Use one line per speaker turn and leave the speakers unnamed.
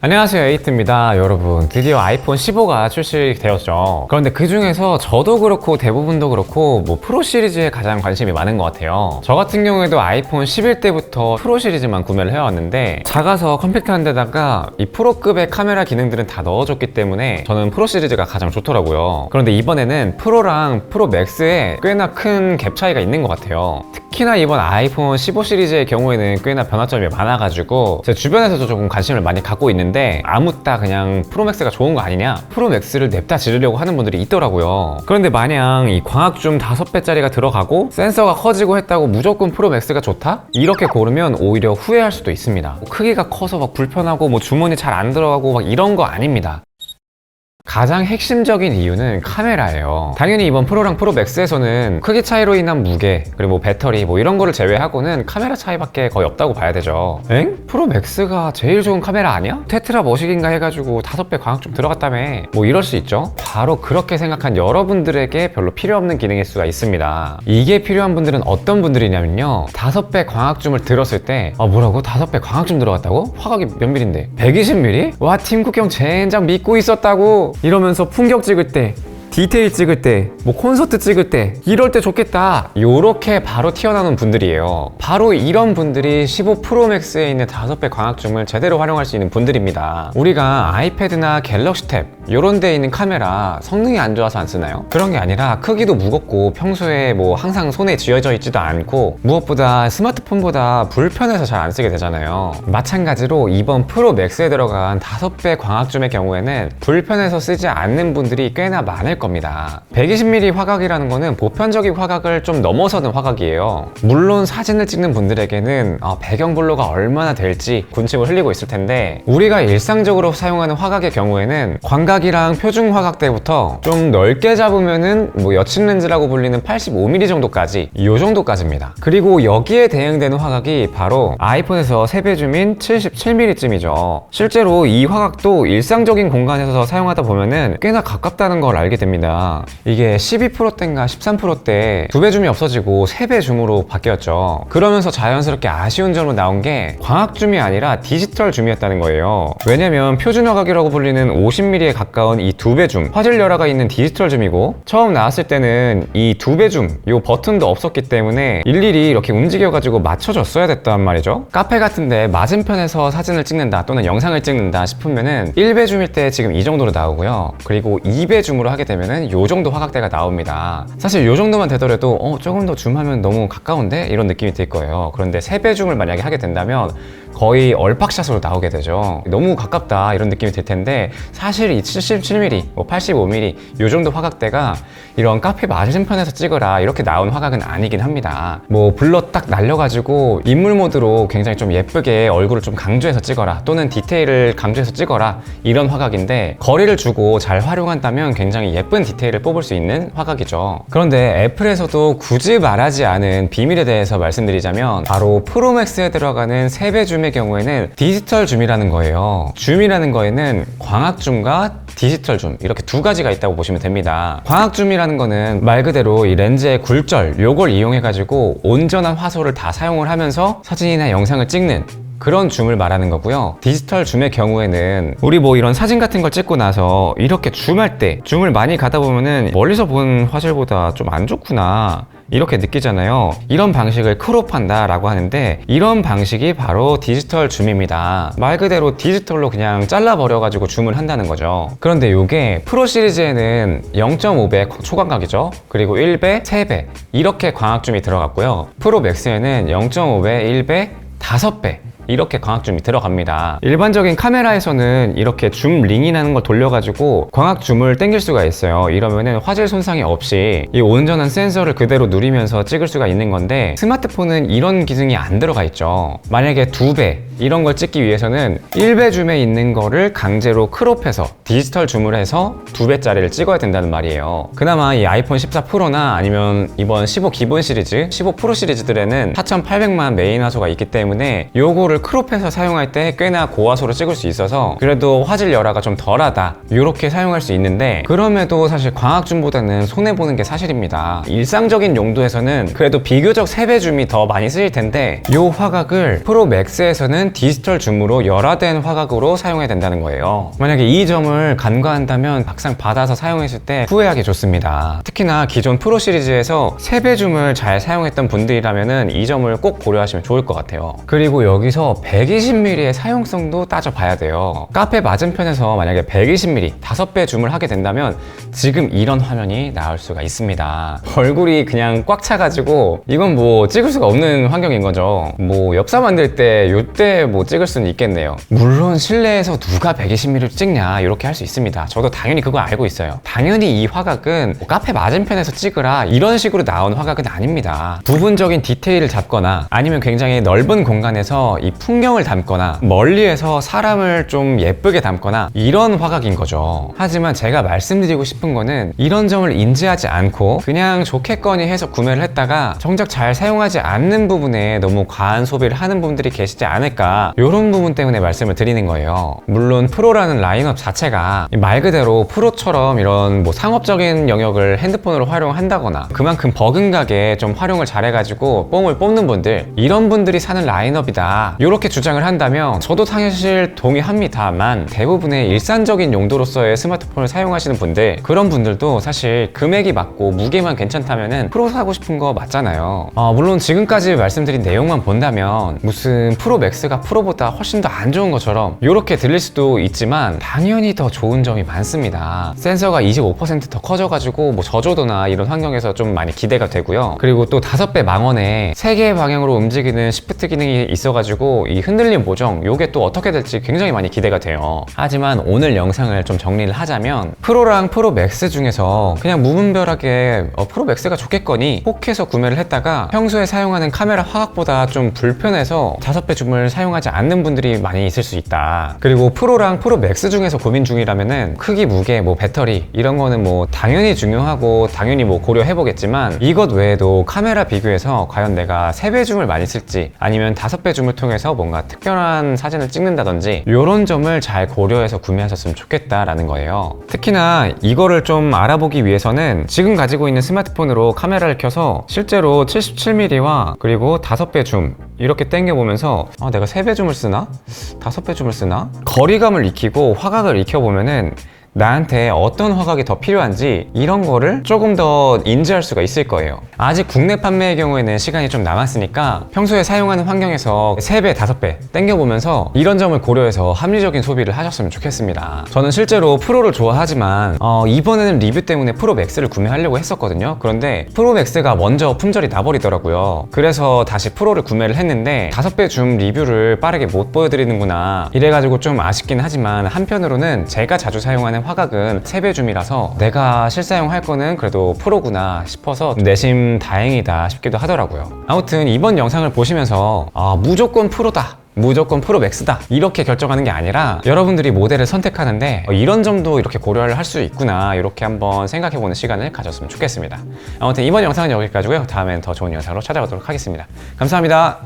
안녕하세요, 에이트입니다. 여러분, 드디어 아이폰 15가 출시되었죠. 그런데 그 중에서 저도 그렇고 대부분도 그렇고 프로 시리즈에 가장 관심이 많은 것 같아요. 저 같은 경우에도 아이폰 11 때부터 프로 시리즈만 구매를 해왔는데 작아서 컴팩트한데다가 이 프로급의 카메라 기능들은 다 넣어줬기 때문에 저는 프로 시리즈가 가장 좋더라고요. 그런데 이번에는 프로랑 프로 맥스에 꽤나 큰 갭 차이가 있는 것 같아요. 특히나 이번 아이폰 15 시리즈의 경우에는 꽤나 변화점이 많아가지고 제 주변에서도 조금 관심을 많이 갖고 있는데 아무따 그냥 프로맥스가 좋은 거 아니냐, 프로맥스를 냅다 지르려고 하는 분들이 있더라고요. 그런데 마냥 이 광학줌 5배짜리가 들어가고 센서가 커지고 했다고 무조건 프로맥스가 좋다? 이렇게 고르면 오히려 후회할 수도 있습니다. 크기가 커서 막 불편하고 주머니 잘 안 들어가고 막 이런 거 아닙니다. 가장 핵심적인 이유는 카메라예요. 당연히 이번 프로랑 프로 맥스에서는 크기 차이로 인한 무게, 그리고 배터리 이런 거를 제외하고는 카메라 차이밖에 거의 없다고 봐야 되죠. 엥? 프로 맥스가 제일 좋은 카메라 아니야? 테트라 머시기인가 해가지고 5배 광학줌 들어갔다며, 이럴 수 있죠. 바로 그렇게 생각한 여러분들에게 별로 필요 없는 기능일 수가 있습니다. 이게 필요한 분들은 어떤 분들이냐면요, 5배 광학줌을 들었을 때 뭐라고? 5배 광학줌 들어갔다고? 화각이 몇 밀인데? 120mm? 와, 팀쿡형 젠장 믿고 있었다고 이러면서 풍경 찍을 때, 디테일 찍을 때, 콘서트 찍을 때, 이럴 때 좋겠다, 요렇게 바로 튀어나오는 분들이에요. 바로 이런 분들이 15 프로 맥스에 있는 5배 광학줌을 제대로 활용할 수 있는 분들입니다. 우리가 아이패드나 갤럭시 탭 요런 데에 있는 카메라 성능이 안 좋아서 안 쓰나요? 그런 게 아니라 크기도 무겁고 평소에 항상 손에 쥐어져 있지도 않고 무엇보다 스마트폰보다 불편해서 잘 안 쓰게 되잖아요. 마찬가지로 이번 프로 맥스에 들어간 5배 광학줌의 경우에는 불편해서 쓰지 않는 분들이 꽤나 많을 겁니다. 120mm 화각이라는 거는 보편적인 화각을 좀 넘어서는 화각이에요. 물론 사진을 찍는 분들에게는 배경 블러가 얼마나 될지 군침을 흘리고 있을 텐데, 우리가 일상적으로 사용하는 화각의 경우에는 광각이랑 표준 화각대부터 좀 넓게 잡으면은 여친 렌즈라고 불리는 85mm 정도까지, 이 정도까지입니다. 그리고 여기에 대응되는 화각이 바로 아이폰에서 3배 줌인 77mm쯤이죠. 실제로 이 화각도 일상적인 공간에서 사용하다 보면은 꽤나 가깝다는 걸 알게 됩니다. 이게 12 프로 때인가 13 프로 때 2배 줌이 없어지고 3배 줌으로 바뀌었죠. 그러면서 자연스럽게 아쉬운 점으로 나온 게 광학줌이 아니라 디지털 줌이었다는 거예요. 왜냐면 표준 화각이라고 불리는 50mm에 가까운 이 2배 줌, 화질 열화가 있는 디지털 줌이고, 처음 나왔을 때는 이 2배 줌, 요 버튼도 없었기 때문에 일일이 이렇게 움직여가지고 맞춰줬어야 됐단 말이죠. 카페 같은데 맞은편에서 사진을 찍는다 또는 영상을 찍는다 싶으면은 1배 줌일 때 지금 이 정도로 나오고요. 그리고 2배 줌으로 하게 되면은 요 정도 화각대가 나옵니다. 사실 요 정도만 되더라도 조금 더 줌하면 너무 가까운데? 이런 느낌이 들 거예요. 그런데 3배 줌을 만약에 하게 된다면 거의 얼팍샷으로 나오게 되죠. 너무 가깝다 이런 느낌이 들 텐데, 사실 이 77mm, 85mm 요 정도 화각대가 이런 카페 맞은편에서 찍어라 이렇게 나온 화각은 아니긴 합니다. 블러 딱 날려가지고 인물 모드로 굉장히 좀 예쁘게 얼굴을 좀 강조해서 찍어라 또는 디테일을 강조해서 찍어라 이런 화각인데, 거리를 주고 잘 활용한다면 굉장히 예쁜 디테일을 뽑을 수 있는 화각이죠. 그런데 애플에서도 굳이 말하지 않은 비밀에 대해서 말씀드리자면, 바로 프로맥스에 들어가는 3배 줌의 경우에는 디지털 줌이라는 거예요. 줌이라는 거에는 광학 줌과 디지털 줌 이렇게 두 가지가 있다고 보시면 됩니다. 광학 줌이라는 거는 말 그대로 이 렌즈의 굴절 요걸 이용해 가지고 온전한 화소를 다 사용을 하면서 사진이나 영상을 찍는 그런 줌을 말하는 거고요. 디지털 줌의 경우에는 우리 이런 사진 같은 걸 찍고 나서 이렇게 줌할 때, 줌을 많이 가다 보면은 멀리서 본 화질보다 좀 안 좋구나 이렇게 느끼잖아요. 이런 방식을 크롭한다 라고 하는데, 이런 방식이 바로 디지털 줌입니다. 말 그대로 디지털로 그냥 잘라버려 가지고 줌을 한다는 거죠. 그런데 이게 프로 시리즈에는 0.5배 초광각이죠. 그리고 1배, 3배 이렇게 광학줌이 들어갔고요. 프로 맥스에는 0.5배, 1배, 5배 이렇게 광학줌이 들어갑니다. 일반적인 카메라에서는 이렇게 줌 링이라는 걸 돌려가지고 광학줌을 당길 수가 있어요. 이러면은 화질 손상이 없이 이 온전한 센서를 그대로 누리면서 찍을 수가 있는 건데, 스마트폰은 이런 기능이 안 들어가 있죠. 만약에 2배 이런 걸 찍기 위해서는 1배 줌에 있는 거를 강제로 크롭해서 디지털 줌을 해서 2배짜리를 찍어야 된다는 말이에요. 그나마 이 아이폰 14 프로나 아니면 이번 15 기본 시리즈, 15 프로 시리즈들에는 4800만 메인 화소가 있기 때문에 요거를 화각을 크롭해서 사용할 때 꽤나 고화소로 찍을 수 있어서 그래도 화질 열화가 좀 덜하다 이렇게 사용할 수 있는데, 그럼에도 사실 광학줌보다는 손해보는 게 사실입니다. 일상적인 용도에서는 그래도 비교적 3배 줌이 더 많이 쓰일 텐데, 이 화각을 프로 맥스에서는 디지털 줌으로 열화된 화각으로 사용해야 된다는 거예요. 만약에 이 점을 간과한다면 막상 받아서 사용했을 때 후회하기 좋습니다. 특히나 기존 프로 시리즈에서 3배 줌을 잘 사용했던 분들이라면 이 점을 꼭 고려하시면 좋을 것 같아요. 그리고 여기서 120mm의 사용성도 따져봐야 돼요. 카페 맞은편에서 만약에 120mm 5배 줌을 하게 된다면 지금 이런 화면이 나올 수가 있습니다. 얼굴이 그냥 꽉 차가지고 이건 뭐 찍을 수가 없는 환경인 거죠. 뭐 엽사 만들 때 요때 뭐 찍을 수는 있겠네요. 물론 실내에서 누가 120mm를 찍냐 이렇게 할 수 있습니다. 저도 당연히 그거 알고 있어요. 당연히 이 화각은 뭐 카페 맞은편에서 찍으라 이런 식으로 나온 화각은 아닙니다. 부분적인 디테일을 잡거나 아니면 굉장히 넓은 공간에서 이 풍경을 담거나 멀리에서 사람을 좀 예쁘게 담거나 이런 화각인 거죠. 하지만 제가 말씀드리고 싶은 거는 이런 점을 인지하지 않고 그냥 좋겠거니 해서 구매를 했다가 정작 잘 사용하지 않는 부분에 너무 과한 소비를 하는 분들이 계시지 않을까, 이런 부분 때문에 말씀을 드리는 거예요. 물론 프로라는 라인업 자체가 말 그대로 프로처럼 이런 뭐 상업적인 영역을 핸드폰으로 활용한다거나 그만큼 버금가게 좀 활용을 잘해가지고 뽕을 뽑는 분들, 이런 분들이 사는 라인업이다 이렇게 주장을 한다면 저도 사실 동의합니다만, 대부분의 일상적인 용도로서의 스마트폰을 사용하시는 분들, 그런 분들도 사실 금액이 맞고 무게만 괜찮다면 프로 사고 싶은 거 맞잖아요. 물론 지금까지 말씀드린 내용만 본다면 무슨 프로 맥스가 프로보다 훨씬 더 안 좋은 것처럼 이렇게 들릴 수도 있지만 당연히 더 좋은 점이 많습니다. 센서가 25% 더 커져가지고 뭐 저조도나 이런 환경에서 좀 많이 기대가 되고요. 그리고 또 5배 망원에 3개의 방향으로 움직이는 시프트 기능이 있어가지고 이 흔들림 보정, 요게 또 어떻게 될지 굉장히 많이 기대가 돼요. 하지만 오늘 영상을 좀 정리를 하자면 프로랑 프로 맥스 중에서 그냥 무분별하게 프로 맥스가 좋겠거니 혹해서 구매를 했다가 평소에 사용하는 카메라 화각보다 좀 불편해서 5배 줌을 사용하지 않는 분들이 많이 있을 수 있다. 그리고 프로랑 프로 맥스 중에서 고민 중이라면은 크기, 무게, 뭐 배터리 이런 거는 뭐 당연히 중요하고 당연히 뭐 고려해보겠지만, 이것 외에도 카메라 비교해서 과연 내가 3배 줌을 많이 쓸지 아니면 5배 줌을 통해서 뭔가 특별한 사진을 찍는다든지 이런 점을 잘 고려해서 구매하셨으면 좋겠다라는 거예요. 특히나 이거를 좀 알아보기 위해서는 지금 가지고 있는 스마트폰으로 카메라를 켜서 실제로 77mm와 그리고 5배 줌 이렇게 당겨보면서 내가 3배 줌을 쓰나? 5배 줌을 쓰나? 거리감을 익히고 화각을 익혀보면은 나한테 어떤 화각이 더 필요한지 이런 거를 조금 더 인지할 수가 있을 거예요. 아직 국내 판매의 경우에는 시간이 좀 남았으니까 평소에 사용하는 환경에서 3배, 5배 땡겨보면서 이런 점을 고려해서 합리적인 소비를 하셨으면 좋겠습니다. 저는 실제로 프로를 좋아하지만 이번에는 리뷰 때문에 프로 맥스를 구매하려고 했었거든요. 그런데 프로 맥스가 먼저 품절이 나버리더라고요. 그래서 다시 프로를 구매를 했는데 5배 줌 리뷰를 빠르게 못 보여드리는구나 이래가지고 좀 아쉽긴 하지만, 한편으로는 제가 자주 사용하는 화각은 3배 줌이라서 내가 실사용할 거는 그래도 프로구나 싶어서 내심 다행이다 싶기도 하더라고요. 아무튼 이번 영상을 보시면서 무조건 프로다, 무조건 프로 맥스다 이렇게 결정하는 게 아니라 여러분들이 모델을 선택하는데 이런 점도 이렇게 고려를 할 수 있구나 이렇게 한번 생각해보는 시간을 가졌으면 좋겠습니다. 아무튼 이번 영상은 여기까지고요. 다음엔 더 좋은 영상으로 찾아가도록 하겠습니다. 감사합니다.